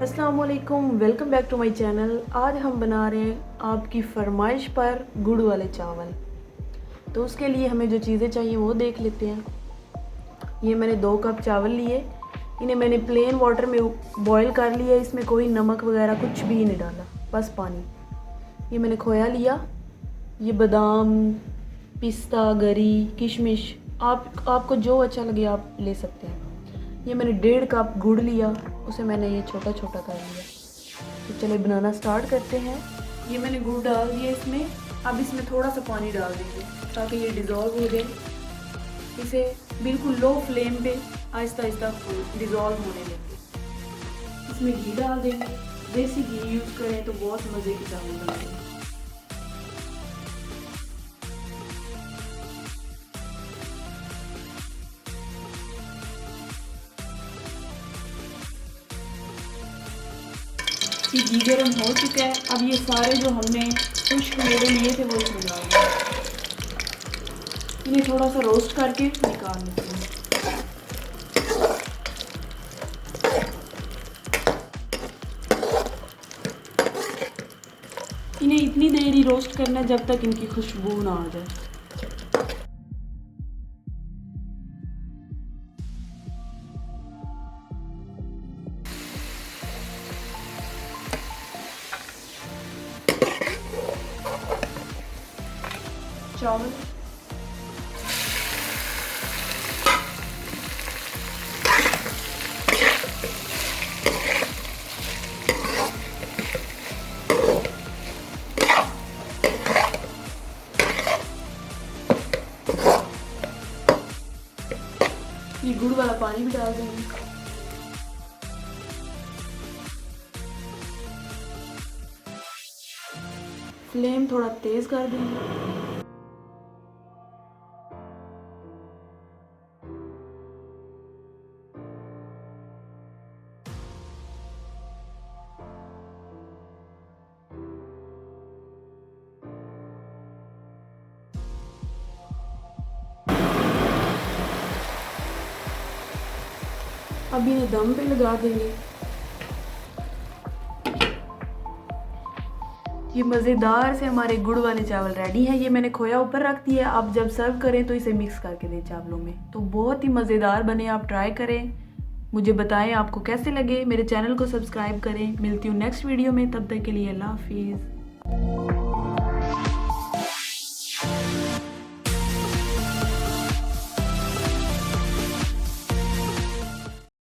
अस्सलाम वालेकुम, welcome back to my channel. आज हम बना रहे हैं आपकी फरमाइश पर गुड़ वाले चावल। तो उसके लिए हमें जो चीज़ें चाहिए वो देख लेते हैं। ये मैंने 2 कप चावल लिए, इन्हें मैंने प्लेन वाटर में बॉईल कर लिया। इसमें कोई नमक वगैरह कुछ भी नहीं डाला, बस पानी। ये मैंने खोया लिया, ये बादाम, पिस्ता, गरी, किशमिश, आपको जो अच्छा लगे आप ले सकते हैं। ये मैंने 1.5 कप गुड़ लिया, उसे मैंने ये छोटा छोटा कर लिया। तो चलिए बनाना स्टार्ट करते हैं। ये मैंने गुड़ डाल दिया इसमें। अब इसमें थोड़ा सा पानी डाल देंगे ताकि ये डिज़ोल्व हो जाए। इसे बिल्कुल लो फ्लेम पे आहिस्ता आहिस्ता डिज़ोल्व होने देंगे। इसमें घी डाल देंगे। देसी घी यूज़ करें तो बहुत मज़े के चावल बनते हैं। ये घी गर्म हो चुका है। अब ये सारे जो हमने खुश्क मेवे लिए थे वो इसमें डाल देंगे। इन्हें थोड़ा सा रोस्ट करके निकाल लेते हैं। इन्हें इतनी देर ही रोस्ट करना है जब तक इनकी खुशबू ना आ जाए। चावल ये गुड़ वाला पानी भी डाल देंगे। फ्लेम थोड़ा तेज कर देंगे। अब इन्हें दम पे लगा देंगे। ये मज़ेदार से हमारे गुड़ वाले चावल रेडी हैं। ये मैंने खोया ऊपर रख दिया। आप जब सर्व करें तो इसे मिक्स करके दें चावलों में, तो बहुत ही मज़ेदार बने। आप ट्राई करें, मुझे बताएं आपको कैसे लगे। मेरे चैनल को सब्सक्राइब करें। मिलती हूँ नेक्स्ट वीडियो में, तब तक के लिए अल्लाह हाफिज़।